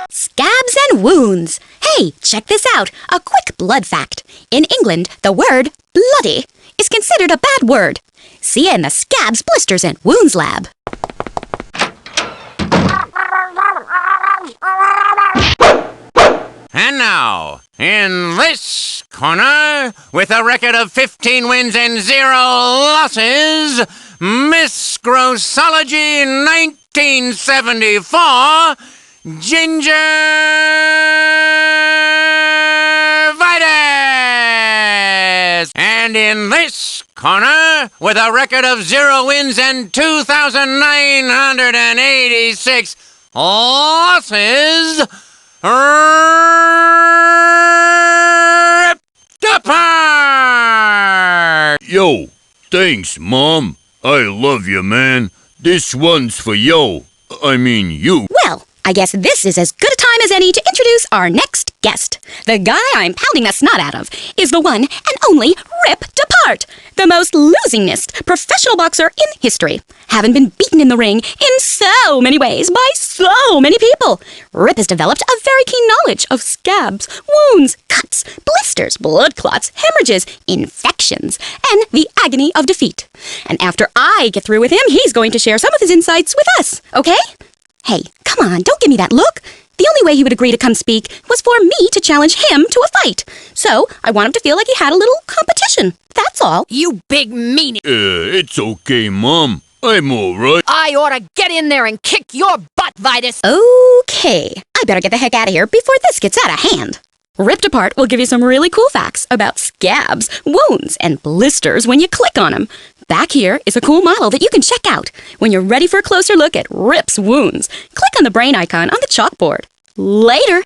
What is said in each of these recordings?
Scabs and wounds. Hey, check this out. A quick blood fact. In England, the word bloody is considered a bad word. See you in the Scabs, Blisters, and Wounds lab. And now, in this corner, with a record of 15 wins and 0 losses, Miss Grossology 1974, Ginger Vitis! And in this corner, with a record of 0 wins and 2,986 losses, ripped apart! Yo, thanks, Mom. I love you, man. This one's for yo. I mean, you. Well, I guess this is as good a time as any to introduce our next guest. The guy I'm pounding the snot out of is the one and only Rip Apart, the most losingest professional boxer in history, having been beaten in the ring in so many ways by so many people. Rip has developed a very keen knowledge of scabs, wounds, cuts, blisters, blood clots, hemorrhages, infections, and the agony of defeat. And after I get through with him, he's going to share some of his insights with us, okay? Hey, come on, don't give me that look. The only way he would agree to come speak was for me to challenge him to a fight. So I want him to feel like he had a little competition. That's all. You big meanie. It's okay, Mom. I'm all right. I ought to get in there and kick your butt, Vitis. Okay, I better get the heck out of here before this gets out of hand. Ripped Apart will give you some really cool facts about scabs, wounds, and blisters when you click on them. Back here is a cool model that you can check out when you're ready for a closer look at Rip's wounds. Click on the brain icon on the chalkboard. Later!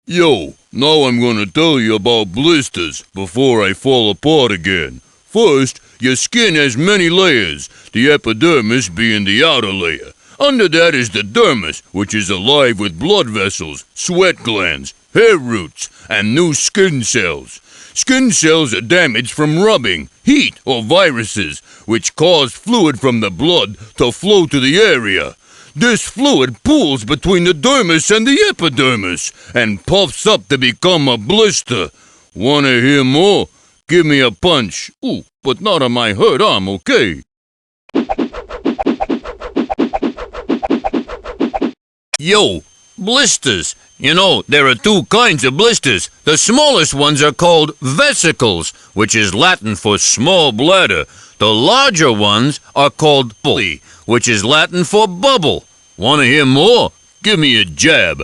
Yo, now I'm gonna tell you about blisters before I fall apart again. First, your skin has many layers, the epidermis being the outer layer. Under that is the dermis, which is alive with blood vessels, sweat glands, hair roots, and new skin cells. Skin cells are damaged from rubbing, heat, or viruses, which cause fluid from the blood to flow to the area. This fluid pools between the dermis and the epidermis and puffs up to become a blister. Wanna hear more? Give me a punch. Ooh, but not on my hurt arm, okay? Yo, blisters. You know, there are two kinds of blisters. The smallest ones are called vesicles, which is Latin for small bladder. The larger ones are called bully, which is Latin for bubble. Wanna hear more? Give me a jab.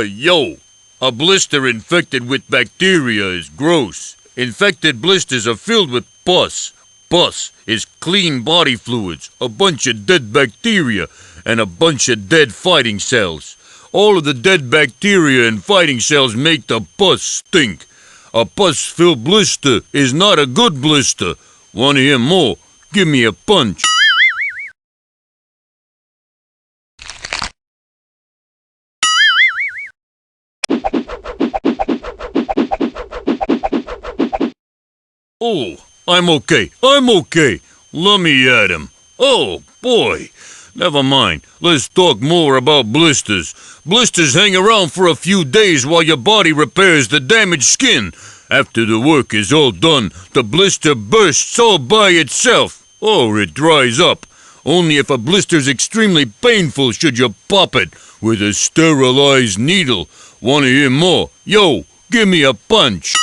Yo, a blister infected with bacteria is gross. Infected blisters are filled with pus. Pus is clean body fluids, a bunch of dead bacteria, and a bunch of dead fighting cells. All of the dead bacteria and fighting cells make the pus stink. A pus-filled blister is not a good blister. Wanna hear more? Give me a punch. Oh, I'm okay. Let me at him. Oh, boy. Never mind. Let's talk more about blisters. Blisters hang around for a few days while your body repairs the damaged skin. After the work is all done, the blister bursts all by itself. Or it dries up. Only if a blister's extremely painful should you pop it with a sterilized needle. Wanna hear more? Yo, give me a punch.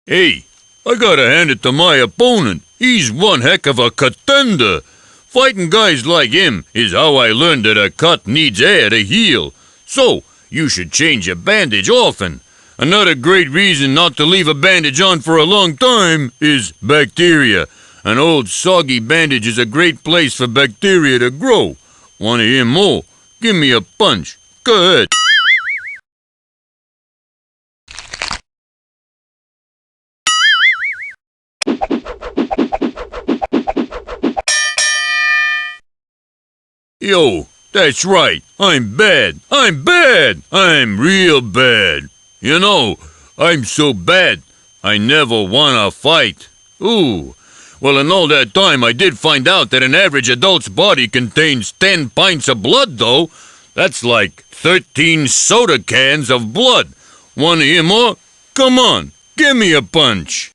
Hey, I gotta hand it to my opponent. He's one heck of a contender. Fighting guys like him is how I learned that a cut needs air to heal. So, you should change your bandage often. Another great reason not to leave a bandage on for a long time is bacteria. An old soggy bandage is a great place for bacteria to grow. Want to hear more? Give me a punch. Go ahead. Yo, that's right. I'm bad. I'm bad. I'm real bad. You know, I'm so bad, I never wanna fight. Ooh. Well, in all that time, I did find out that an average adult's body contains 10 pints of blood, though. That's like 13 soda cans of blood. Wanna hear more? Come on, give me a punch.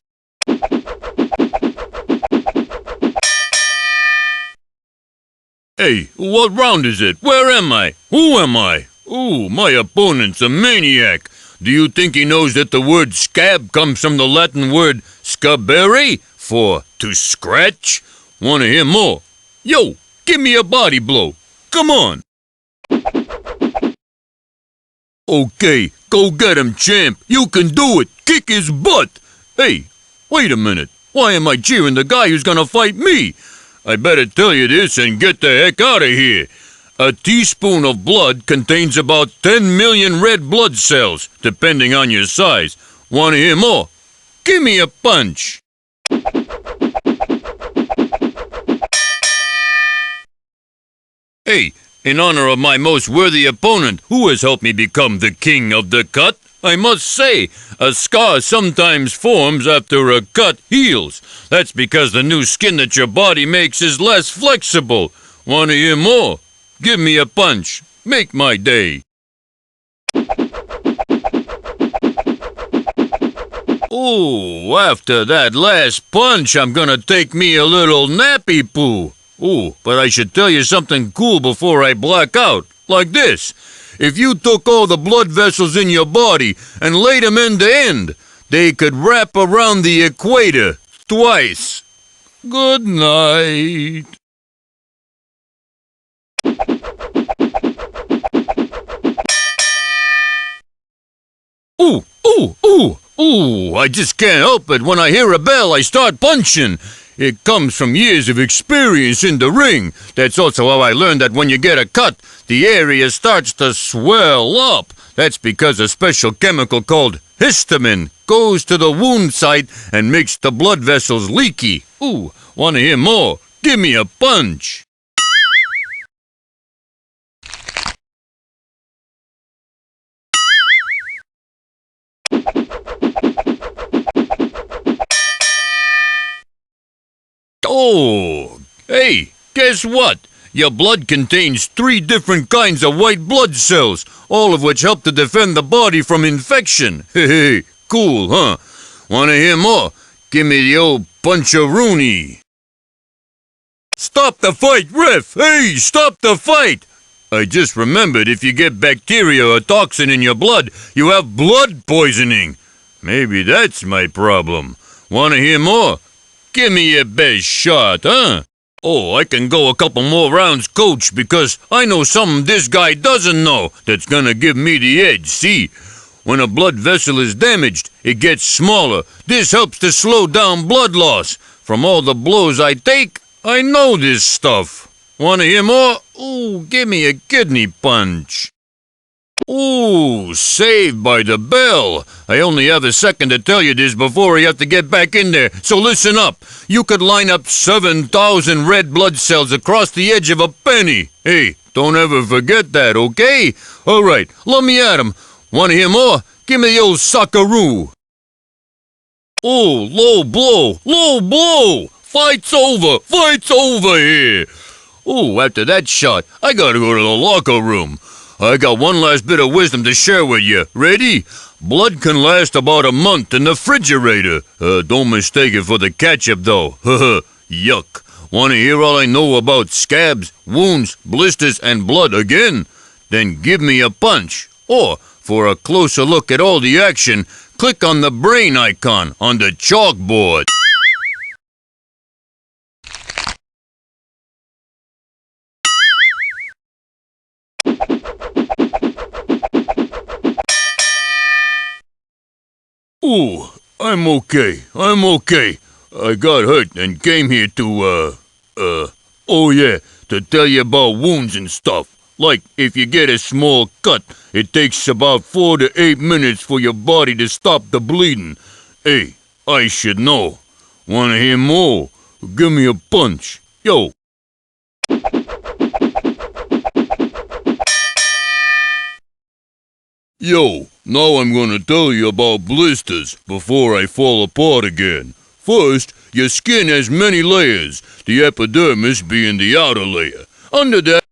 Hey, what round is it? Where am I? Who am I? Ooh, my opponent's a maniac. Do you think he knows that the word scab comes from the Latin word scabere, for to scratch? Wanna hear more? Yo, give me a body blow. Come on. Okay, go get him, champ. You can do it. Kick his butt. Hey, wait a minute. Why am I cheering the guy who's gonna fight me? I better tell you this and get the heck out of here. A teaspoon of blood contains about 10 million red blood cells, depending on your size. Want to hear more? Give me a punch. Hey, in honor of my most worthy opponent, who has helped me become the king of the cut, I must say, a scar sometimes forms after a cut heals. That's because the new skin that your body makes is less flexible. Want to hear more? Give me a punch. Make my day. Ooh, after that last punch, I'm gonna take me a little nappy poo. Ooh, but I should tell you something cool before I black out. Like this. If you took all the blood vessels in your body and laid them end to end, they could wrap around the equator twice. Good night. Ooh, ooh, ooh, ooh, I just can't help it. When I hear a bell, I start punching. It comes from years of experience in the ring. That's also how I learned that when you get a cut, the area starts to swell up. That's because a special chemical called histamine goes to the wound site and makes the blood vessels leaky. Ooh, want to hear more? Give me a punch. Oh, hey, guess what? Your blood contains 3 different kinds of white blood cells, all of which help to defend the body from infection. Hey, cool, huh? Want to hear more? Give me the old punch-a-rooney. Stop the fight, ref! Hey, stop the fight! I just remembered if you get bacteria or toxin in your blood, you have blood poisoning. Maybe that's my problem. Want to hear more? Give me your best shot, huh? Oh, I can go a couple more rounds, coach, because I know something this guy doesn't know that's gonna give me the edge, see? When a blood vessel is damaged, it gets smaller. This helps to slow down blood loss. From all the blows I take, I know this stuff. Wanna hear more? Ooh, give me a kidney punch. Ooh, saved by the bell. I only have a second to tell you this before you have to get back in there, so listen up. You could line up 7,000 red blood cells across the edge of a penny. Hey, don't ever forget that, okay? All right, let me at 'em. Want to hear more? Give me the old socceroo. Oh, low blow, low blow. Fight's over here. Oh, after that shot, I gotta go to the locker room. I got one last bit of wisdom to share with you. Ready? Blood can last about a month in the refrigerator. Don't mistake it for the ketchup, though. Yuck. Want to hear all I know about scabs, wounds, blisters, and blood again? Then give me a punch. Or, for a closer look at all the action, click on the brain icon on the chalkboard. Ooh, I'm okay. I got hurt and came here to, oh yeah, to tell you about wounds and stuff. Like, if you get a small cut, it takes about 4 to 8 minutes for your body to stop the bleeding. Hey, I should know. Wanna hear more? Give me a punch. Yo. Yo, now I'm gonna tell you about blisters before I fall apart again. First, your skin has many layers, the epidermis being the outer layer. Under that,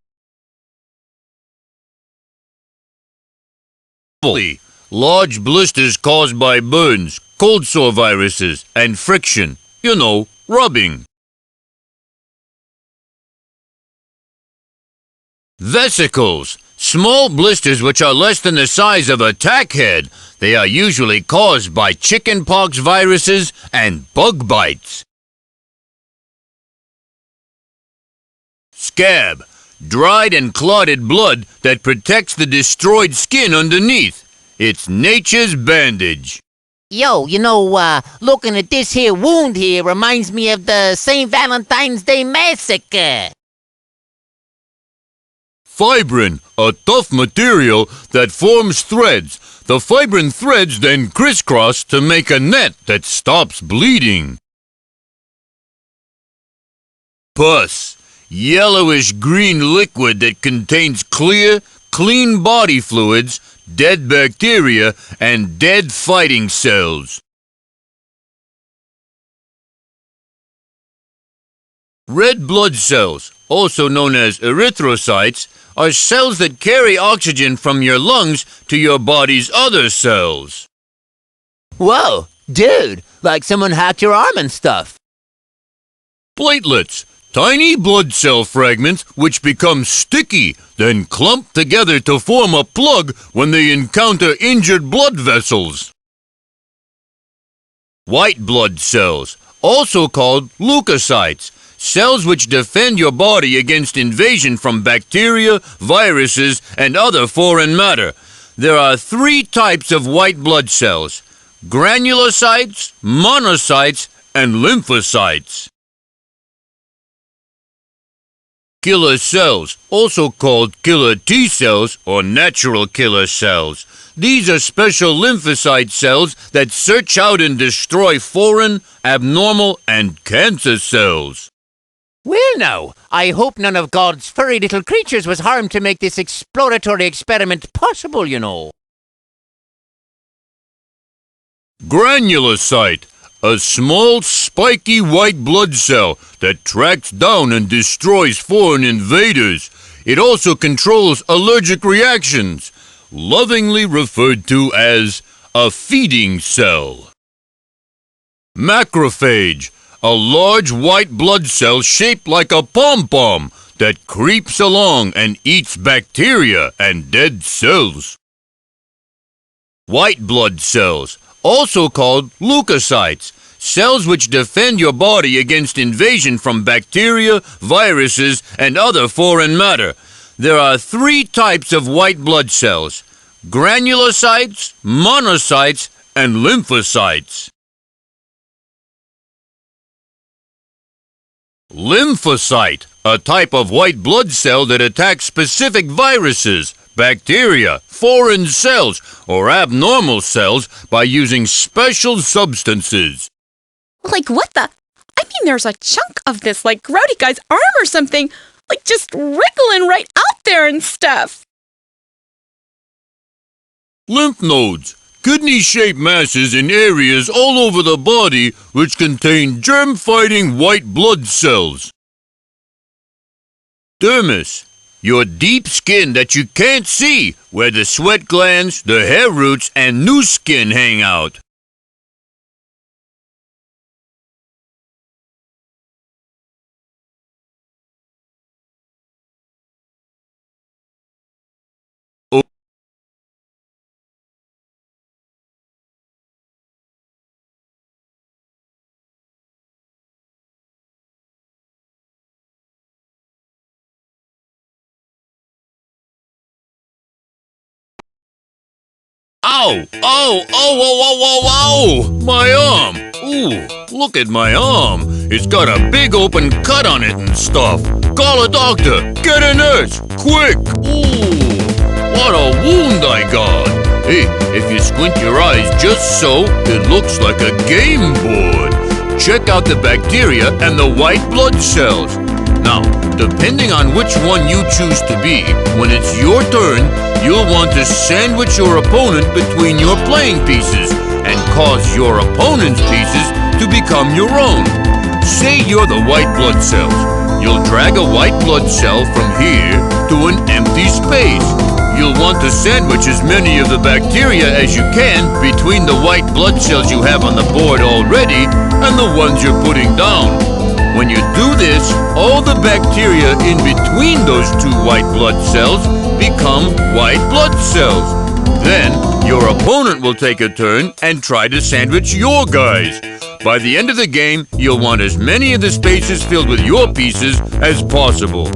large blisters caused by burns, cold sore viruses, and friction. You know, rubbing. Vesicles. Small blisters which are less than the size of a tack head. They are usually caused by chickenpox viruses and bug bites. Scab. Dried and clotted blood that protects the destroyed skin underneath. It's nature's bandage. Yo, looking at this here wound here reminds me of the St. Valentine's Day Massacre. Fibrin, a tough material that forms threads. The fibrin threads then crisscross to make a net that stops bleeding. Pus, yellowish-green liquid that contains clear, clean body fluids, dead bacteria, and dead fighting cells. Red blood cells, also known as erythrocytes, are cells that carry oxygen from your lungs to your body's other cells. Whoa, dude, like someone hacked your arm and stuff. Platelets, tiny blood cell fragments which become sticky, then clump together to form a plug when they encounter injured blood vessels. White blood cells, also called leukocytes, cells which defend your body against invasion from bacteria, viruses, and other foreign matter. There are 3 types of white blood cells: granulocytes, monocytes, and lymphocytes. Killer cells, also called killer T cells or natural killer cells. These are special lymphocyte cells that search out and destroy foreign, abnormal, and cancer cells. Well now, I hope none of God's furry little creatures was harmed to make this exploratory experiment possible, Granulocyte, a small spiky white blood cell that tracks down and destroys foreign invaders. It also controls allergic reactions, lovingly referred to as a feeding cell. Macrophage, a large white blood cell shaped like a pom-pom that creeps along and eats bacteria and dead cells. White blood cells, also called leukocytes, cells which defend your body against invasion from bacteria, viruses, and other foreign matter. There are 3 types of white blood cells: granulocytes, monocytes, and lymphocytes. Lymphocyte, a type of white blood cell that attacks specific viruses, bacteria, foreign cells, or abnormal cells by using special substances. Like what the? I mean, there's a chunk of this, like, grody guy's arm or something, like, just wriggling right out there and stuff. Lymph nodes, kidney-shaped masses in areas all over the body which contain germ-fighting white blood cells. Dermis, your deep skin that you can't see, where the sweat glands, the hair roots, and new skin hang out. Ow! Ow! Oh! Oh! Oh! Oh! Oh! My arm! Ooh, look at my arm. It's got a big open cut on it and stuff. Call a doctor. Get a nurse. Quick. Ooh, what a wound I got. Hey, if you squint your eyes just so, it looks like a game board. Check out the bacteria and the white blood cells. Now, depending on which one you choose to be, when it's your turn, you'll want to sandwich your opponent between your playing pieces and cause your opponent's pieces to become your own. Say you're the white blood cells. You'll drag a white blood cell from here to an empty space. You'll want to sandwich as many of the bacteria as you can between the white blood cells you have on the board already and the ones you're putting down. When you do this, all the bacteria in between those two white blood cells become white blood cells. Then, your opponent will take a turn and try to sandwich your guys. By the end of the game, you'll want as many of the spaces filled with your pieces as possible.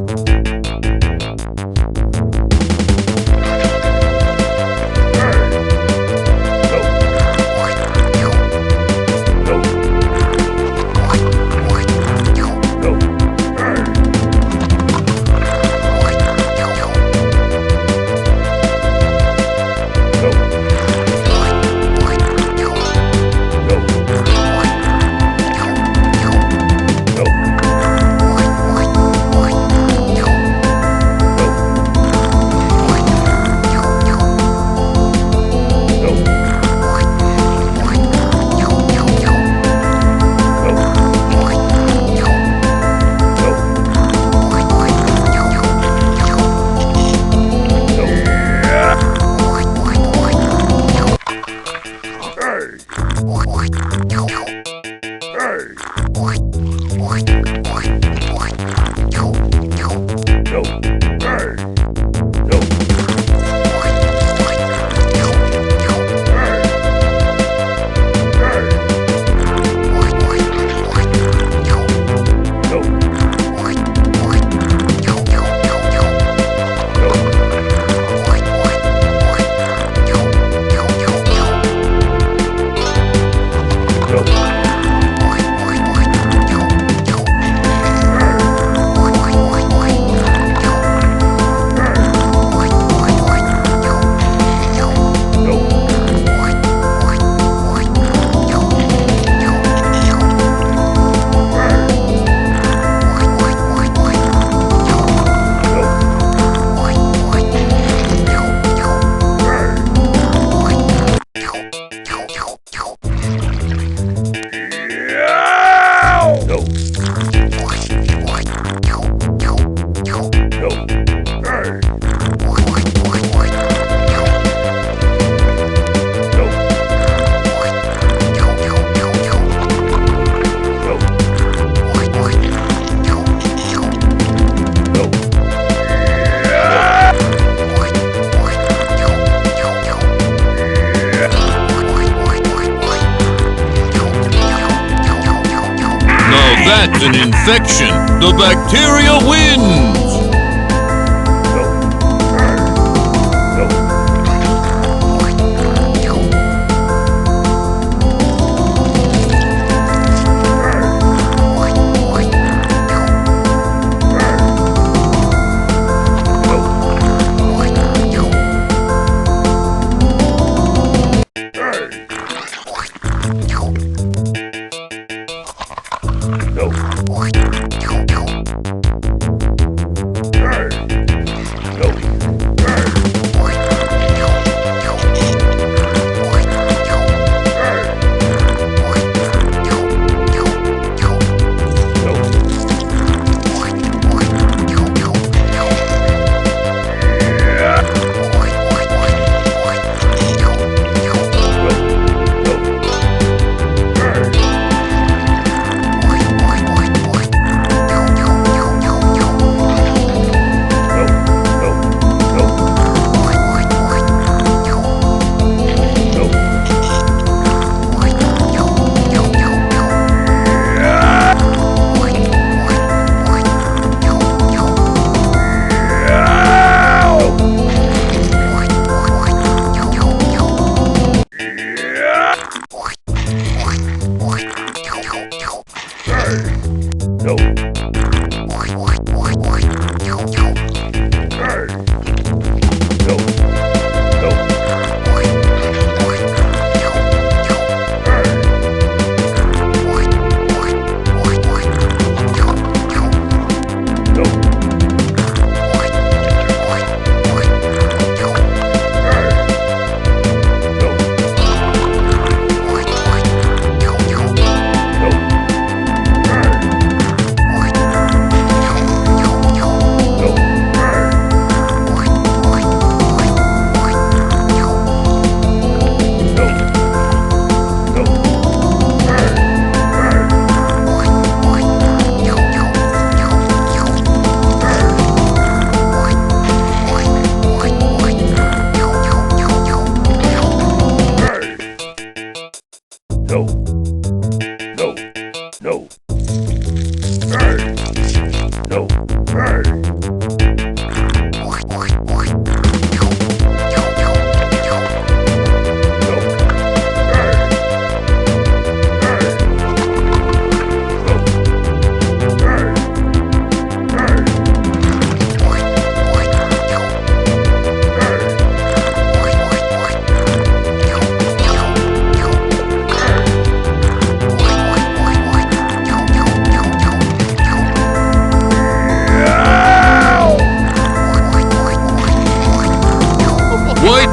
That's an infection. The bacteria wins.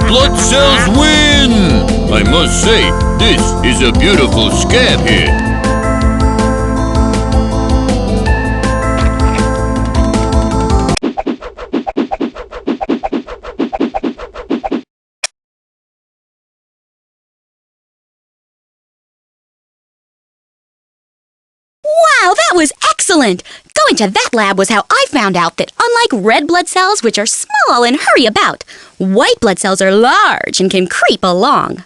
blood cells win! I must say, this is a beautiful scab here. Wow, that was excellent! Going to that lab was how I found out that unlike red blood cells, which are small and hurry about, white blood cells are large and can creep along.